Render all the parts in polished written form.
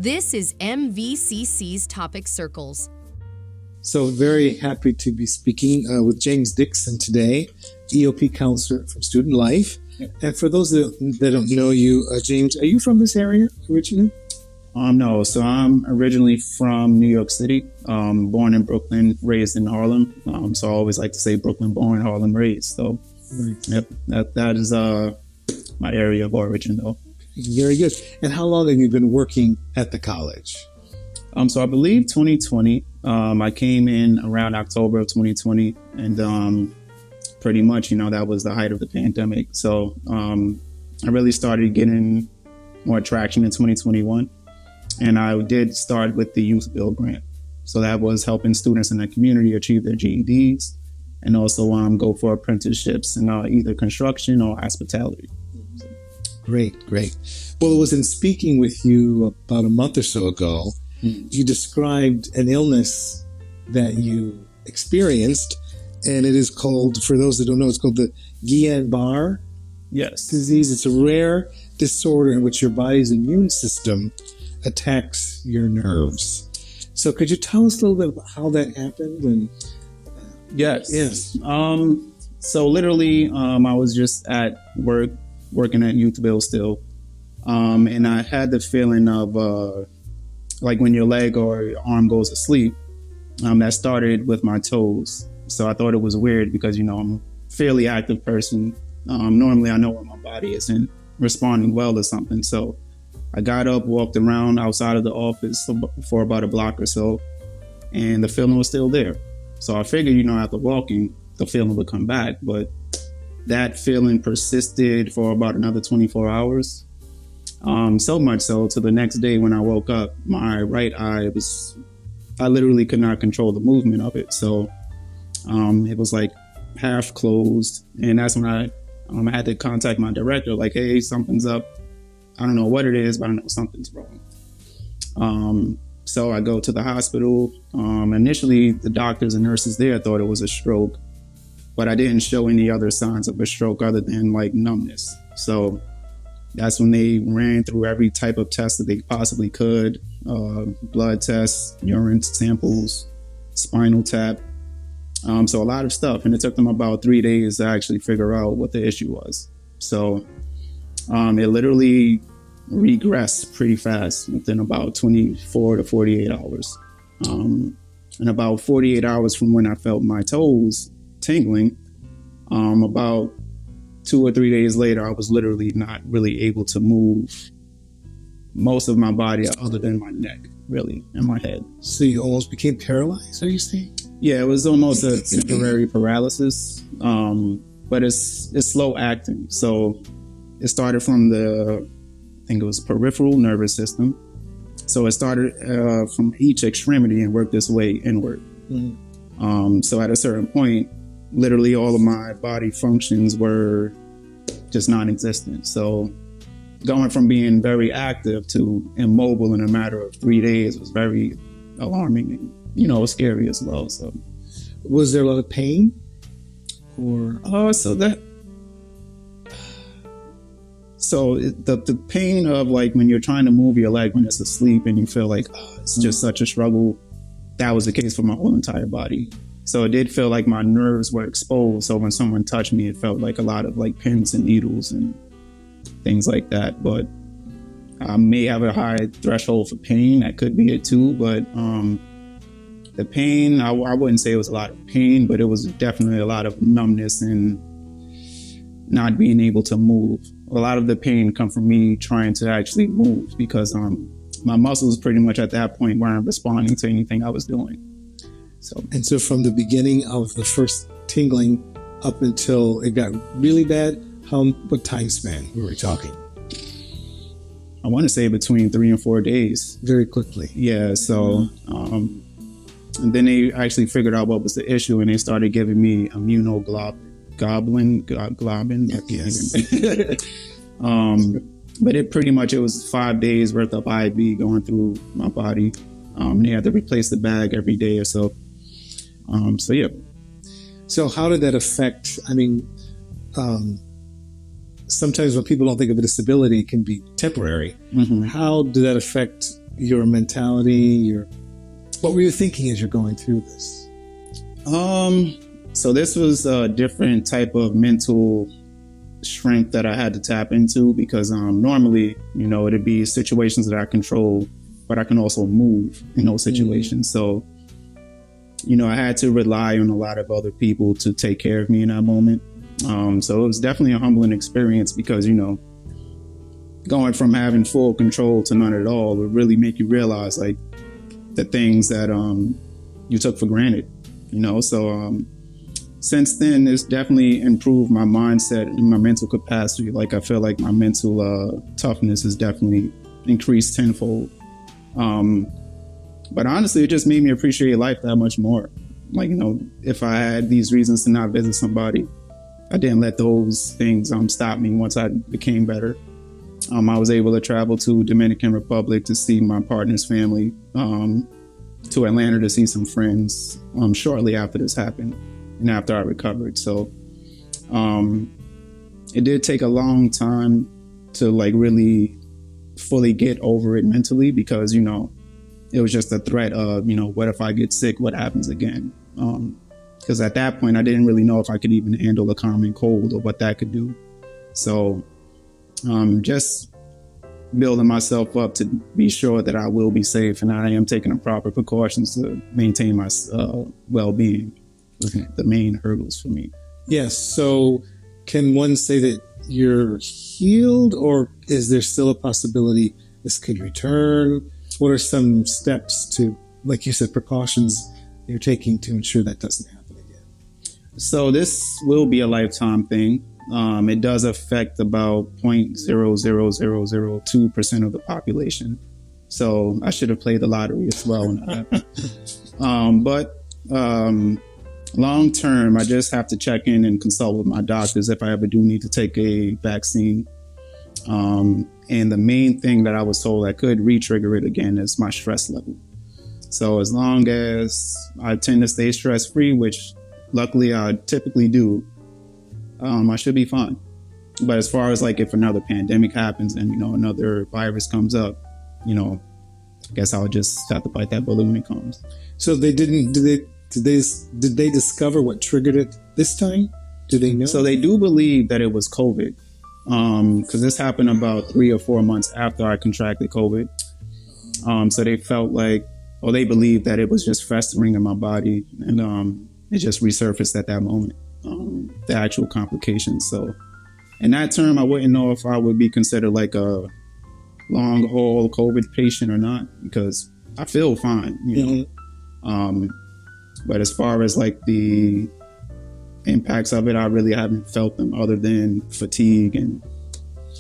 This is MVCC's Topic Circles. So very happy to be speaking with James Dixon today, EOP counselor from Student Life. And for those that don't know you, James, are you from this area originally? No, so I'm originally from New York City, born in Brooklyn, raised in Harlem. So I always like to say Brooklyn born, Harlem raised. So yep, that is my area of origin though. Very good. And how long have you been working at the college? So I believe 2020. I came in around October of 2020, and pretty much, that was the height of the pandemic. So I really started getting more traction in 2021, and I did start with the Youth Build grant. So that was helping students in the community achieve their GEDs, and also go for apprenticeships in either construction or hospitality. Great. Well, it was in speaking with you about a month or so ago. You described an illness that you experienced, and it is called, for those that don't know, it's called the Guillain-Barré disease. It's a rare disorder in which your body's immune system attacks your nerves. So could you tell us a little bit about how that happened? Yes. So literally, I was just at work, working at Youth Build still, and I had the feeling of like when your leg or your arm goes to sleep. That started with my toes. So I thought it was weird because, I'm a fairly active person. Normally I know when my body isn't responding well to something. So I got up, walked around outside of the office for about a block or so, and the feeling was still there. So I figured, after walking, the feeling would come back. But that feeling persisted for about another 24 hours. So much so to the next day when I woke up, my right eye I literally could not control the movement of it. So it was like half closed. And that's when I had to contact my director, like, hey, something's up. I don't know what it is, but I know something's wrong. So I go to the hospital. Initially, the doctors and nurses there thought it was a stroke, but I didn't show any other signs of a stroke other than like numbness. So that's when they ran through every type of test that they possibly could, blood tests, urine samples, spinal tap. So a lot of stuff. And it took them about 3 days to actually figure out what the issue was. So it literally regressed pretty fast within about 24 to 48 hours. And about 48 hours from when I felt my toes tingling, about 2 or 3 days later, I was literally not really able to move most of my body other than my neck, really, and my head. So you almost became paralyzed, are you saying? Yeah, it was almost a temporary paralysis, but it's slow acting. So it started from I think it was peripheral nervous system. So it started from each extremity and worked its way inward. Mm-hmm. So at a certain point, literally all of my body functions were just non-existent. So going from being very active to immobile in a matter of 3 days was very alarming and, scary as well. So was there a lot of pain? Or the pain of like when you're trying to move your leg when it's asleep and you feel like it's just such a struggle, that was the case for my whole entire body. So it did feel like my nerves were exposed. So when someone touched me, it felt like a lot of like pins and needles and things like that. But I may have a high threshold for pain. That could be it too. But the pain, I wouldn't say it was a lot of pain, but it was definitely a lot of numbness and not being able to move. A lot of the pain come from me trying to actually move because my muscles pretty much at that point weren't responding to anything I was doing. So from the beginning of the first tingling up until it got really bad, what time span were we talking? I want to say between 3 and 4 days. Very quickly. Yeah. So, and then they actually figured out what was the issue and they started giving me immunoglobulin. Yes. But it was 5 days worth of IV going through my body. And they had to replace the bag every day or so. Yeah. So how did that affect, sometimes when people don't think of a disability, it can be temporary. Mm-hmm. How did that affect, your mentality, what were you thinking as you're going through this? So this was a different type of mental strength that I had to tap into because normally, it'd be situations that I control, but I can also move in those situations. So, I had to rely on a lot of other people to take care of me in that moment. So it was definitely a humbling experience because, going from having full control to none at all would really make you realize like the things that you took for granted, So since then, it's definitely improved my mindset and my mental capacity. Like I feel like my mental toughness has definitely increased tenfold. But honestly, it just made me appreciate life that much more. Like, if I had these reasons to not visit somebody, I didn't let those things stop me once I became better. I was able to travel to Dominican Republic to see my partner's family, to Atlanta to see some friends shortly after this happened and after I recovered. So it did take a long time to like really fully get over it mentally because, it was just a threat of, what if I get sick? What happens again? Because at that point, I didn't really know if I could even handle a common cold or what that could do. So just building myself up to be sure that I will be safe and I am taking the proper precautions to maintain my well-being. The main hurdles for me. Yes. So can one say that you're healed, or is there still a possibility this could return? What are some steps to, like you said, precautions you're taking to ensure that doesn't happen again? So this will be a lifetime thing. It does affect about 0.00002% of the population. So I should have played the lottery as well. But long term, I just have to check in and consult with my doctors if I ever do need to take a vaccine. And the main thing that I was told that could re-trigger it again is my stress level. So as long as I tend to stay stress-free, which luckily I typically do, I should be fine. But as far as like if another pandemic happens and, another virus comes up, I guess I'll just have to bite that bullet when it comes. So did they discover what triggered it this time? Do they know? So they do believe that it was COVID. Because this happened about 3 or 4 months after I contracted COVID. So they felt like, or they believed that it was just festering in my body and it just resurfaced at that moment, the actual complications. So in that term, I wouldn't know if I would be considered like a long haul COVID patient or not, because I feel fine, but as far as like the impacts of it, I really haven't felt them other than fatigue and,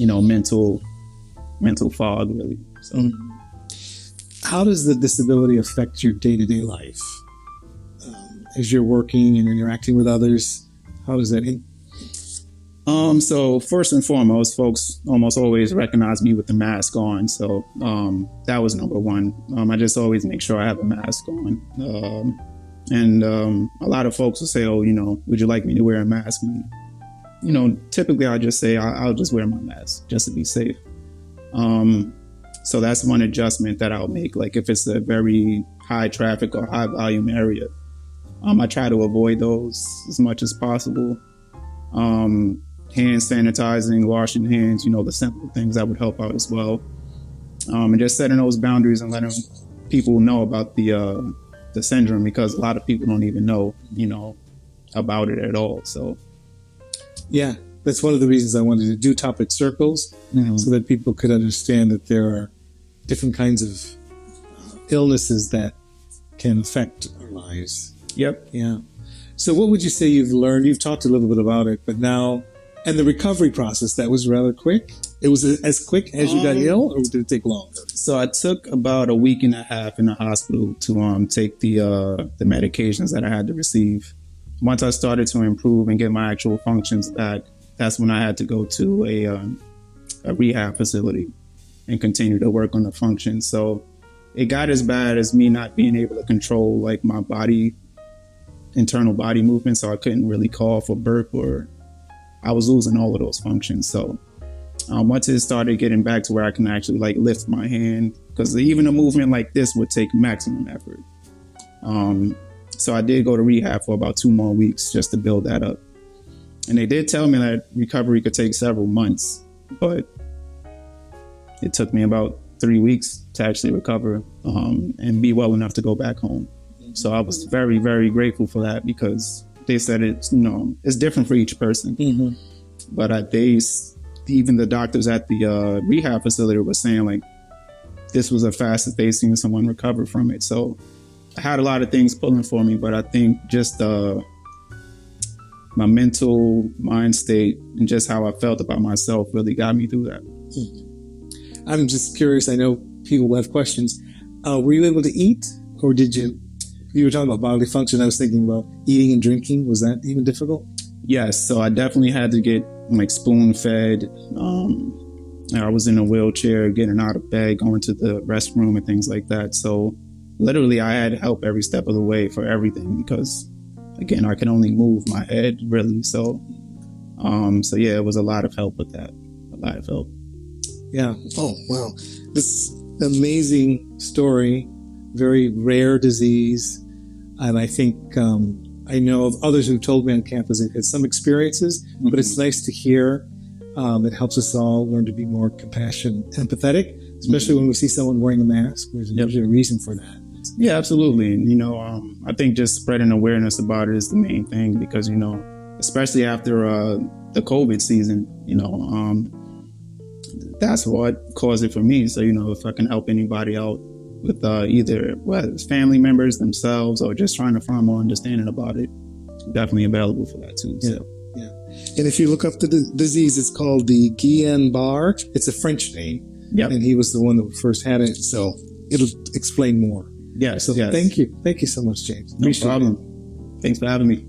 mental fog, really. So, how does the disability affect your day-to-day life? As you're working and interacting with others, how does that? So first and foremost, folks almost always recognize me with the mask on. So that was number one. I just always make sure I have a mask on. And a lot of folks will say, oh, would you like me to wear a mask? And, typically I'll just say I'll just wear my mask just to be safe. So that's one adjustment that I'll make. Like if it's a very high traffic or high volume area, I try to avoid those as much as possible. Hand sanitizing, washing hands, the simple things that would help out as well. And just setting those boundaries and letting people know about the syndrome, because a lot of people don't even know, about it at all. So, yeah, that's one of the reasons I wanted to do topic circles, so that people could understand that there are different kinds of illnesses that can affect our lives. Yep. Yeah. So what would you say you've learned? You've talked a little bit about it, but now, and the recovery process, that was rather quick. It was as quick as you got ill, or did it take longer? So I took about a week and a half in the hospital to take the medications that I had to receive. Once I started to improve and get my actual functions back, that's when I had to go to a rehab facility and continue to work on the functions. So it got as bad as me not being able to control like my internal body movement. So I couldn't really call for burp, or I was losing all of those functions. So Once it started getting back to where I can actually like lift my hand, because even a movement like this would take maximum effort. So I did go to rehab for about 2 more weeks just to build that up. And they did tell me that recovery could take several months, but it took me about 3 weeks to actually recover and be well enough to go back home. So I was very, very grateful for that, because they said it's, it's different for each person. Mm-hmm. But even the doctors at the rehab facility were saying like this was the fastest they've seen someone recover from it. So I had a lot of things pulling for me, but I think just my mental mind state and just how I felt about myself really got me through that. I'm just curious. I know people will have questions. Were you able to eat, or did you were talking about bodily function. I was thinking about eating and drinking. Was that even difficult? Yes. So I definitely had to get like spoon fed. I was in a wheelchair, getting out of bed, going to the restroom and things like that. So literally I had help every step of the way for everything, because again, I can only move my head really. So yeah, it was a lot of help with that. A lot of help. Yeah. Oh, wow. This amazing story, very rare disease. And I think I know of others who've told me on campus they've had some experiences, but it's nice to hear. It helps us all learn to be more compassionate, empathetic, especially when we see someone wearing a mask. There's usually a reason for that. Yeah, absolutely. And, I think just spreading awareness about it is the main thing, because, especially after the COVID season, that's what caused it for me. So, if I can help anybody out with either it's family members themselves or just trying to find more understanding about it, definitely available for that too. So. Yeah. And if you look up the disease, it's called the Guillain-Barre. It's a French name. Yep. And he was the one that first had it. So it'll explain more. Yes. So yes. Thank you. Thank you so much, James. No problem. Thanks for having me.